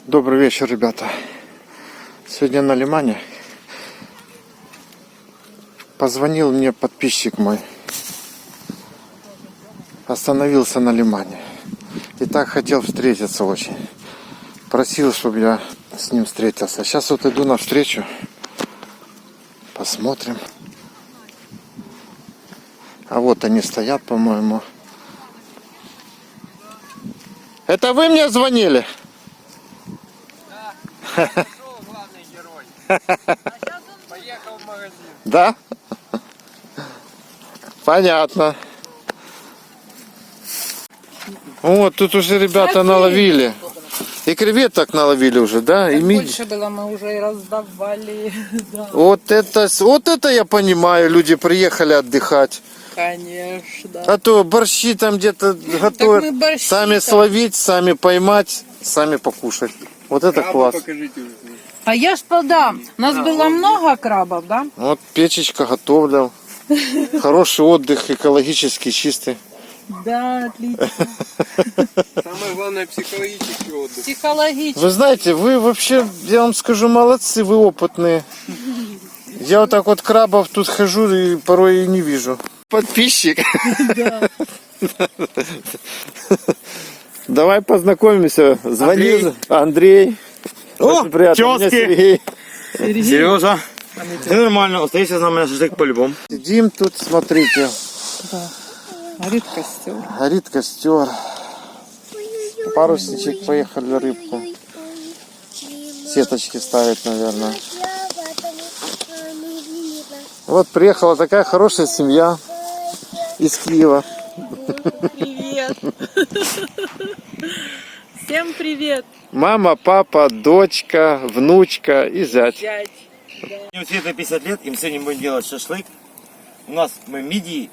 Добрый вечер, ребята. Сегодня на Лимане. Позвонил мне подписчик мой. Остановился на Лимане. И так хотел встретиться очень. Просил, чтобы я с ним встретился. Сейчас вот иду навстречу. Посмотрим. А вот они стоят, по-моему. Это вы мне звонили? Да. Главный герой. Поехал в магазин. Да? Понятно. Вот, тут уже ребята наловили. И креветок наловили уже, да? И Больше было, мы уже и раздавали. Да. вот это я понимаю, люди приехали отдыхать. Конечно. А то борщи там где-то готовят. мы борщи Сами там. словить, сами поймать, сами покушать. Вот это класс. Покажите уже. А я ж подам. Нас было много крабов, да? Вот печечка готовлю. Хороший отдых, экологически чистый. Да, отлично. Самое главное психологический отдых. Психологически. Вы знаете, вы вообще, я вам скажу, молодцы, вы опытные. Я вот так вот крабов тут хожу и порой и не вижу. Подписчик. Да. Давай познакомимся. Звони. Андрей. Очень приятно. Меня Сергей. Сережа, все нормально, остаешься с нами на шашлык по-любому. Сидим тут, смотрите. Горит костер. Горит костер. Парусничек, поехали рыбку. Сеточки ставить, наверное. Вот приехала такая хорошая семья из Киева. Привет. Всем привет. Мама, папа, дочка, внучка и зять. Дядь. Мне Света 50 лет, и мы сегодня будем делать шашлык. У нас мы мидии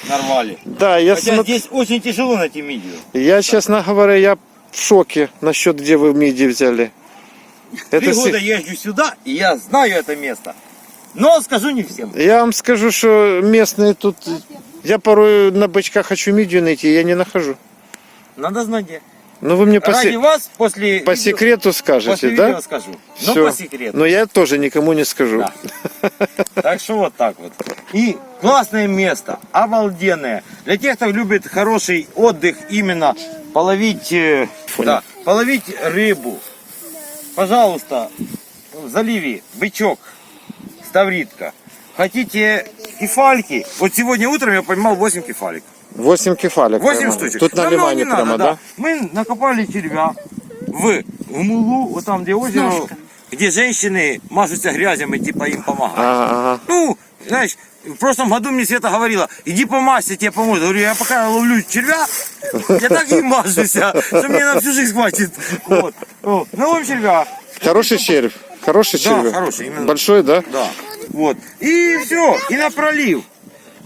нарвали. Да, я Хотя смотрю. здесь очень тяжело найти мидию. Я, честно говоря, я в шоке насчет, где вы мидии взяли. 3 си- года езжу сюда, и я знаю это место. Но скажу не всем. Я вам скажу, что местные тут... Я порой на бычках хочу мидию найти, я не нахожу. Надо знать где. Ну вы мне Ради вас после по секрету скажете, после да? видео скажу. Но Всё. по секрету. Но я тоже никому не скажу. Да. Так что вот так вот. И классное место, обалденное. Для тех, кто любит хороший отдых, именно половить, половить рыбу. Пожалуйста, в заливе бычок, ставритка. Хотите кефальки? Вот сегодня утром я поймал 8 кефалек. 8 кефалек. 8 прямо. штучек. Тут на Нам много лимане не прямо, надо, да? Мы накопали червя в мулу, вот там, где озеро, ножками. где женщины мажутся грязем и типа им помогают. Ага. Ну, знаешь, в прошлом году мне Света говорила, иди помажься, тебе поможет. Говорю, я пока ловлю червя, я так и мажусь, что мне на всю жизнь хватит. Вот. О, ловим червя. Хороший червь. Хороший Да, червь. хороший, именно. Большой, да? Да. Вот. И все, и на пролив.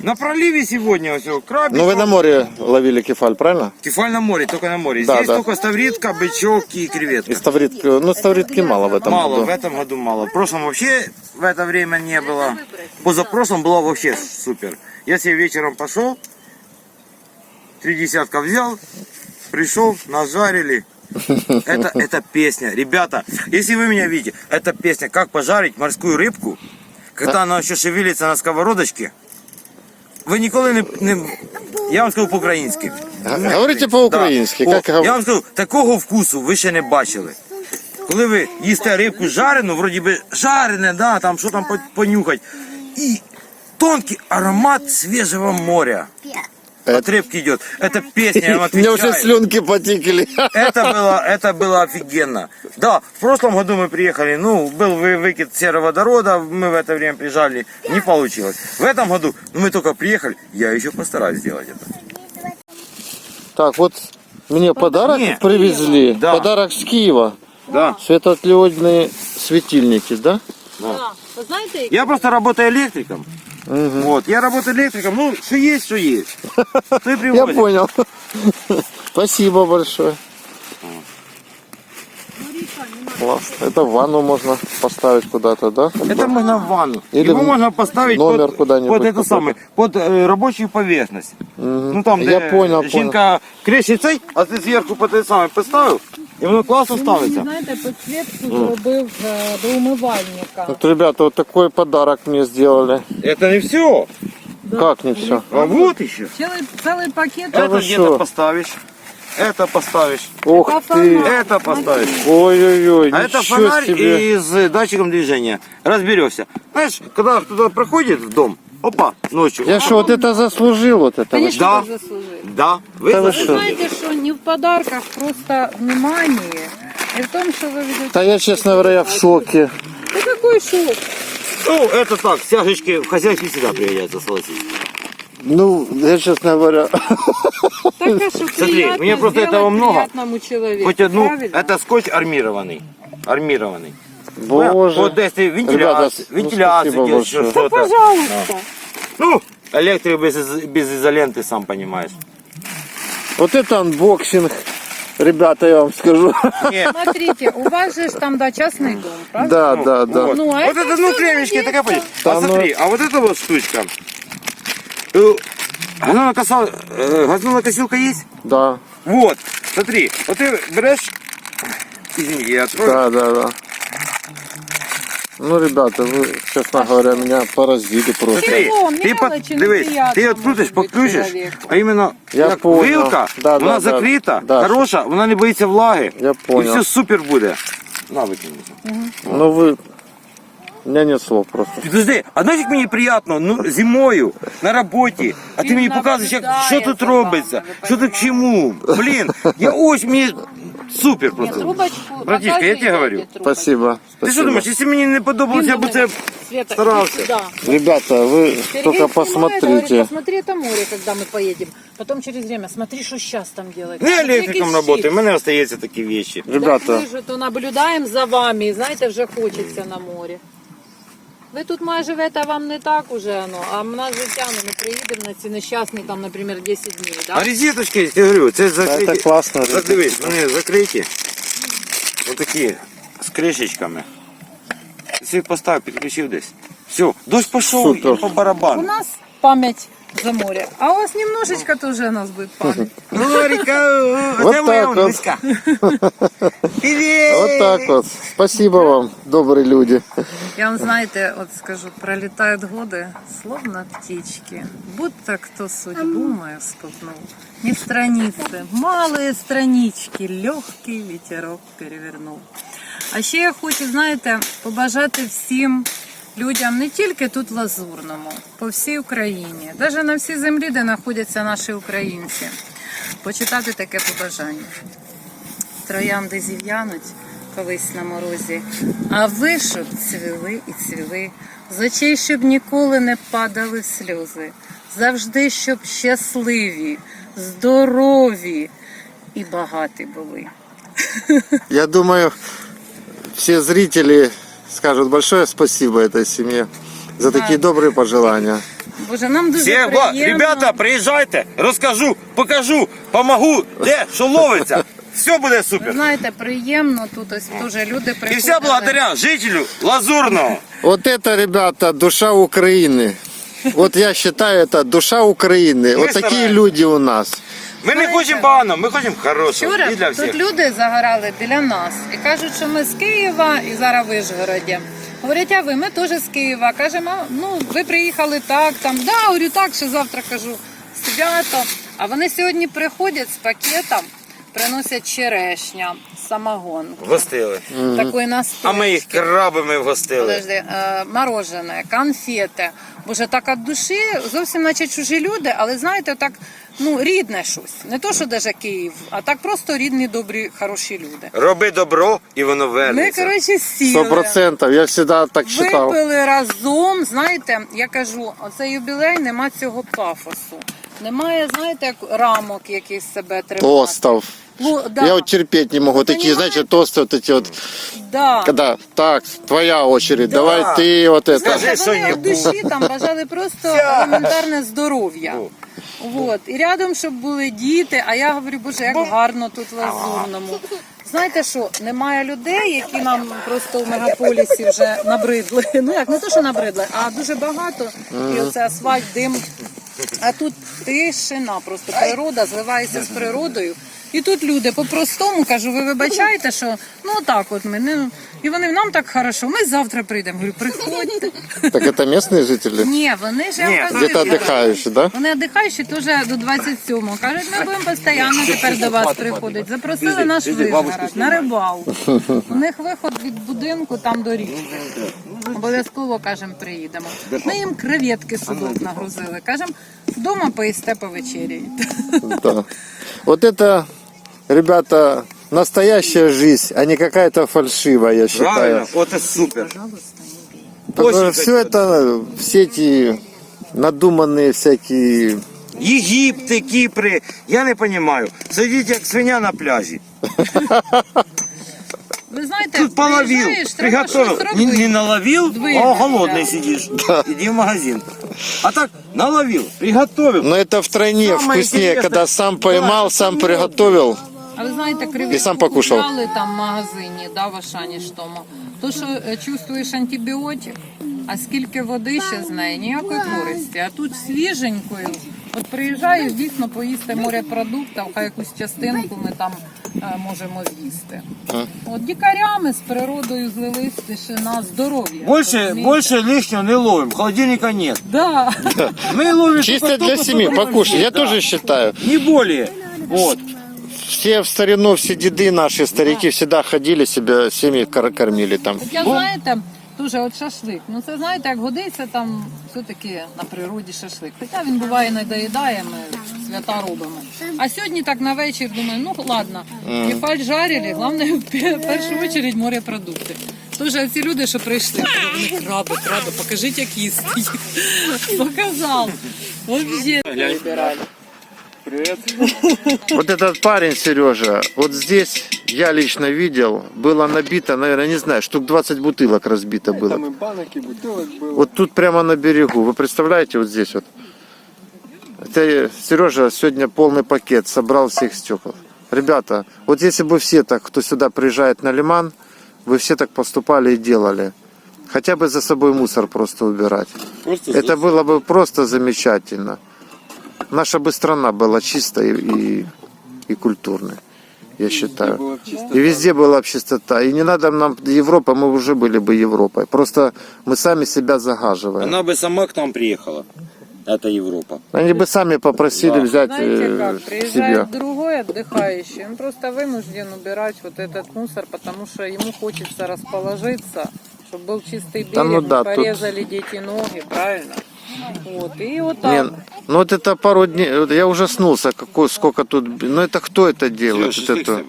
На проливе сегодня все, крабик. Ну вы на море ловили кефаль, правильно? Кефаль на море, только на море. Да, Здесь да. только ставритка, бычок и креветка. И ставритки, ну ставритки мало в этом Мало, году. в этом году мало. В прошлом вообще в это время не было. Позапрошлом было вообще супер. Я себе вечером пошел, 3 десятка взял, пришел, нажарили. Это песня. Ребята, если вы меня видите, это песня, как пожарить морскую рыбку, когда она еще шевелится на сковородочке. Ви ніколи не... Я вам скажу по-українськи. Говорите по-українськи. Да. Як Я вам скажу, такого вкусу ви ще не бачили. Коли ви їсте рибку жарену, вроді би жарене, да, там що там понюхать. І тонкий аромат свіжого моря. От рыбки идет. Это песня, я вам Мне отвечаю. уже слюнки потекли. Это было офигенно. Да, в прошлом году мы приехали, ну, был выкид сероводорода, мы в это время приезжали, не получилось. В этом году, ну, мы только приехали, я еще постараюсь сделать это. Так, вот мне подарок Не. привезли. Да. Подарок с Киева. Да. Светодиодные светильники, да? Да. Ви знаєте, Я просто работаю электриком. Вот, я работаю электриком, ну, что есть, что есть. То и Я привозят. понял. Спасибо большое. Класс. Это в ванну можно поставить куда-то, да? Это можно в ванну. Или Его в можно поставить номер под, куда-нибудь под эту какой-то. самую, под рабочую поверхность. Ну там, Я де понял, жінка крещиться, а ты сверху под это самое поставил, І воно класно ставиться. Знаєте, підсвітку зробив до умивальника. Вот, ребята, вот такой подарок мне сделали. Это не все. Как не все? А вот еще. Целый пакет. Да вы Это шо? где-то поставишь. Это поставишь. Ух ты! Это поставишь. Ой-ой-ой, А это ничего фонарь себе. и с датчиком движения. Разберешься. Знаешь, когда кто-то проходит в дом, опа, ночью. Я что, вот это заслужил, вот это? Конечно, Да. ты заслужил. Да, вы Да вы Вы что? знаете, что не в подарках, просто внимание. И в том, что вы ведете... Да я, честно говоря, я в шоке. Да какой шок? Ну, это так, стяжечки в хозяйстве всегда пригодятся, согласись. Ну, я, честно говоря, Так, а что Смотри, приятно мне просто сделать этого много. приятному человеку, Хоть одну, правильно? это скотч армированный. Армированный. боже. Вот если вентиляцию, Ребята, вентиляцию спасибо делаешь, большое. что-то. Пожалуйста. Ну, электрик без изоленты, сам понимаешь. Вот это анбоксинг. Ребята, я вам скажу. Нет, Смотрите, у вас же ж там, да, частный дом, правда? Да, да, да. вот. Ну, а Вот это это, всё ну, кремечки, такая годится. понятно. Да, А ну- смотри, а вот эта вот штучка. Газонокосилка есть? Да, Вот, смотри, вот ты берешь, извини, я открою. да, да, да. Ну, ребята, вы, честно говоря, меня поразили просто. Смотри, Чего? ти, Мелочи дивись, неприятно ти відкрутиш, може бути підключиш, чоловіку. а іменно Я як понял. вилка, Да, вона да, закрита, да. хороша, вона не боїться влаги. Я І понял. все супер буде. На, викинь. Ну, вы... У меня нет слов просто. Підожди, а нафіг мені приємно, ну, зимою, на роботі, а ти Він мені показуєш, як, що наблюдає тут за робиться, вами, ви що тут к чому. Блін, я ось мені супер Нет, просто. трубочку. Братишка, я покажи, тебе говорю. дядя, трубочку. Спасибо. Ти що Спасибо. думаєш, якщо мені не подобалось, я б це Света, старався. иди сюда. Ребята, вы Сергей только снимает, посмотрите. говорит, посмотри это море, когда мы поедем. Потом через время, смотри, что сейчас там делать. Не Смотри, електриком який працюю, щит. в мене остаються такі речі. Ребята, Так ми ж то наблюдаємо за вами, і знаєте, вже хочеться на морі. Ви тут майже живете, а вам не так уже, ну, а в нас життя, ну, ми приїдемо на ці нещасні, там, наприклад, 10 днів, А да? розеточки, я говорю, це закриті. це класно. Дивись, вони закриті. Отакі, з кришечками. Ти поставив, підключив десь. Все, дощ пішов Супер. і по У барабану. нас пам'ять за море, а у вас немножечко тоже у нас будет пам'ять. Лорика, Вот це моя так от. унуська. Привіт! Вот так вот. Спасибо вам, добрые люди. Я вам, знаете, вот скажу, пролетают годы, словно птички, будто кто судьбу мою спугнул. Не страницы, малые странички, легкий ветерок перевернув. А ще я хочу, знаєте, побажати всім людям не тільки тут в Лазурному, по всій Україні, навіть на всій землі, де знаходяться наші українці, почитати таке побажання. Троянди зів'януть колись на морозі, а ви щоб цвіли і цвіли, з очей, щоб ніколи не падали сльози, завжди, щоб щасливі, здорові і багаті були. Я думаю, все зрители скажут большое спасибо этой семье за такие добрые пожелания. Боже, нам дуже Всіх, приємно. ребята, приїжджайте, розкажу, покажу, помогу, де, що ловиться. Все буде Ви супер. знаєте, приємно тут ось дуже люди І приходили. все благодаря жителю Лазурного. Вот это, ребята, душа Украины. Вот я считаю, это душа Украины. Вот такие стараемся. люди у нас. Ми не хочемо погано, ми хочемо хорошого. Вчора І для тут всіх. люди загорали біля нас і кажуть, що ми з Києва і зараз в Вишгороді. Говорять, а ви, ми теж з Києва. Кажемо, ну ви приїхали так, там, да, говорю, так, що завтра кажу, свято. А вони сьогодні приходять з пакетом, приносять черешня, самогон. Гостили. Такий настой. А ми їх крабами вгостили. Подожди, морожене, конфети. Боже, так від душі, зовсім наче чужі люди, але знаєте, так, ну, рідне щось. Не то, що даже Київ, а так просто рідні, добрі, хороші люди. Роби добро, і воно Ми, вернеться. коротше, сіли. 100%. Я всегда так считал. Випили разом, знаєте, я кажу, оцей юбілей, нема цього пафосу. Немає, знаєте, як рамок якийсь себе тримати. Тостов. Да, Я вот терпеть не могу. Такие, Понимаете? знаете, тосты вот эти вот. да. Когда, так, твоя очередь, давай ты вот это. Скажи. Вони що-небудь. в душі там бажали просто елементарне здоров'я. Вот. І рядом, щоб були діти, а я говорю, боже, як гарно тут в Лазурному. Знаєте що, немає людей, які нам просто в мегаполісі вже набридли. Ну як, не то, що набридли, а дуже багато. І оце асфальт, дим. А тут тишина, просто природа зливається з природою. І тут люди по-простому, кажу, ви вибачаєте, що ну так от ми, не... і вони, нам так хорошо, ми завтра прийдемо. Говорю, приходьте. Так это местные жители? Ні, вони ж, я Ні, вам кажу, Где-то отдыхающие, да? вони віддихаючі теж до 27-го. Кажуть, ми будемо постійно тепер до вас приходити. Запросили наш Вишгород на рибалку. У них виход від будинку там до річки. Обов'язково, кажемо, приїдемо. Ми їм креветки судок нагрузили. Кажемо, вдома поїсте, повечеряєте. Да. Вот это, ребята, настоящая жизнь, а не какая-то фальшивая, я считаю. Правильно, вот это супер. Потому Очень что все это, все эти надуманные всякие... Єгипти, Кіпри, я не розумію. Сидіть як свиня на пляжі. Ви знаєте, Тут половил, приїжджаєш, треба приготовил. щось Не робити. наловил, Двигайся. а голодный сидишь. Иди в магазин. А так наловил, приготовил. Но это втройне Самое вкуснее, интересное, когда сам поймал, сам приготовил. А ви знаєте, креветку І сам покушав. купляли там в магазині, да, в Ашані ж тому. То, що чувствуєш антибіотик, а скільки води ще з неї, ніякої користі. А тут свіженькою, от приїжджаю, дійсно поїсти морепродуктів, хай якусь частинку ми там можемо з'їсти. От дикарями з природою злились, тишина, здоров'я. Больше лишнего не ловим, холодильника нет. Да. Мы ловим Чисто только для столько, семьи, сколько покушай. мы Я можем, тоже считаю. да. Не более. Вот. Все в старину, все деды наши, старики всегда ходили себе, семьи кормили там. Хоча, знаєте, дуже от шашлик. Ну це знаєте, як годиться там все-таки на природі шашлик. Хоча він буває не доїдає, ми свята робимо. А сьогодні так на вечір думаю, ну ладно, кефаль жарили, головне в першу чергу морепродукти. Тоже ці люди, що прийшли, вони краби, покажіть, як їсти. Показав. Вообще. Привет. Вот этот парень, Сережа, вот здесь я лично видел, было набито, наверное, не знаю, штук 20 бутылок разбито было. Там и банок, и бутылок было. Вот тут прямо на берегу. Вы представляете, вот здесь вот. Это Сережа сегодня полный пакет собрал всех стекол. Ребята, вот если бы все так, кто сюда приезжает на лиман, вы все так поступали и делали. Хотя бы за собой мусор просто убирать. Это было бы просто замечательно. Наша бы страна была чистой и культурной, я считаю. Было бы чисто. И везде была бы чистота. И не надо нам Европа, мы уже были бы Европой. Просто мы сами себя загаживаем. Она бы сама к нам приехала. Это Европа. Они бы сами попросили взять Знаете как, себе. приезжает другой отдыхающий, он просто вынужден убирать вот этот мусор, потому что ему хочется расположиться, чтобы был чистый берег, Да ну да, не порезали дети ноги, правильно? Вот, и вот Не, так. ну вот это пару дней, вот я ужаснулся, сколько тут, ну это кто это делает? Вот это?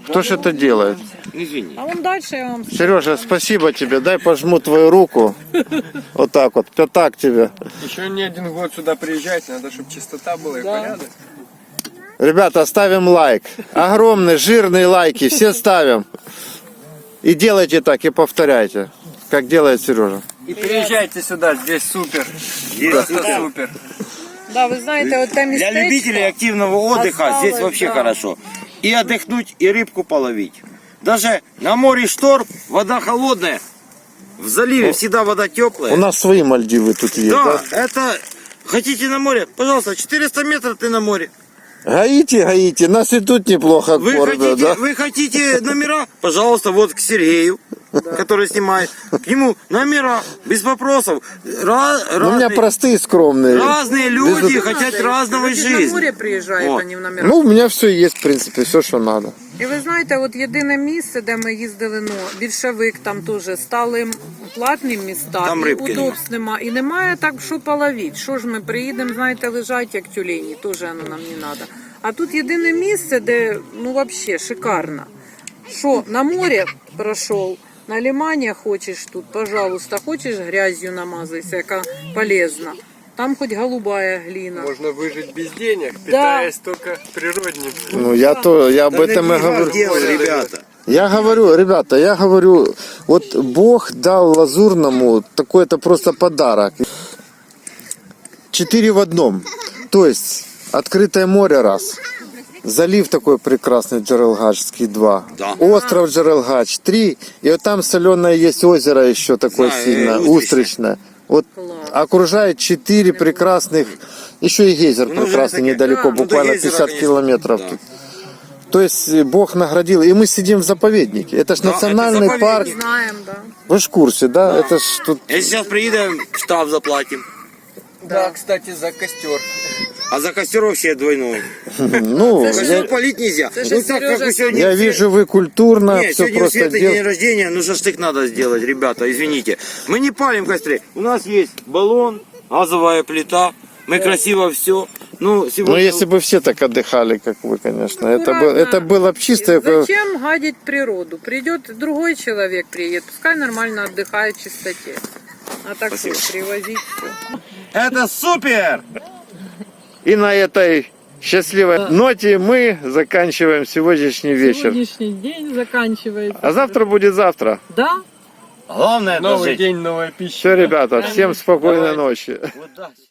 Кто же это делает? Извини. А вон дальше я вам Сережа, спасибо тебе, дай пожму твою руку, вот так вот, пятак тебе. Еще не один год сюда приезжать, надо, чтобы чистота была и порядок. Ребята, ставим лайк, огромный, жирные лайки, все ставим. И делайте так, и повторяйте, как делает Сережа. И приезжайте сюда, здесь супер. Здесь Просто супер. супер. Да, вы знаете, вот там Для любителей активного отдыха осталось, здесь вообще да. хорошо. И отдохнуть, и рыбку половить. Даже на море шторм, вода холодная. В заливе всегда вода теплая. У нас свои Мальдивы тут есть, Да, да? это... Хотите на море? Пожалуйста, 400 метров ты на море. Гаити, нас и тут неплохо кормят, да? Вы хотите номера? Пожалуйста, вот к Сергею, который снимает. К нему номера, без вопросов. Ну, у меня простые, скромные. разные люди Без- хотят разного Люди на жизни. море приїжджають, Вот. а не в номерах. Ну, у меня все есть, в принципе, все, что надо. І ви знаєте, от єдине місце, де ми їздили, ну, більшовик там теж стали платні міста, Там і рибки удобств нема. І немає так, що половити. Що ж ми приїдемо, знаєте, лежать як тюлені, теж воно нам не треба. А тут єдине місце, де, ну, взагалі шикарно. Що, на море пройшов, на лимані хочеш тут, пожалуйста, хочеш грязью намазатися, яка полезна. Там хоть голубая глина. Можно выжить без денег, питаясь только природним. Ну, я об этом и говорю. Дело, ребята. Я говорю, ребята, вот Бог дал Лазурному такой-то просто подарок. 4 в одном. То есть, открытое море раз. Залив такой прекрасный Джерелгачский 2. Да. Остров Джерелгач 3. И вот там соленое есть озеро еще такое Знаю, сильное, устричное. устричное. Вот Класс. окружает 4 прекрасных, еще и гейзер Ну, прекрасный же недалеко, ну, до буквально гейзера, 50 конечно, километров. да. тут. То есть Бог наградил, и мы сидим в заповеднике. Это ж Да, национальный это парк. заповедник. Знаем, да. Вы ж в курсе, да? Это ж тут... Если сейчас приедем, штраф заплатим. Да, кстати, за костер. А за костер вообще двойной. Ну, Костер полить нельзя. же Ну так, как вы сегодня... я вижу, вы культурно Нет, все сегодня у просто Светы день делаете. рождения, ну шашлык надо сделать, ребята, извините. Мы не палим костры. У нас есть баллон, газовая плита. Мы красиво все. Ну, сегодня... Ну, если бы все так отдыхали, как вы, конечно, Аккуратно. это было бы чисто... Зачем гадить природу? Придет другой человек, приедет, пускай нормально отдыхает в чистоте. А так что, привозить все. Это супер! И на этой счастливой ноте мы заканчиваем сегодняшний вечер. Сегодняшний день заканчивается. А завтра будет завтра. Да? Главное Новый дожить. день, новая пища. Все, ребята, всем спокойной ночи. Удачи.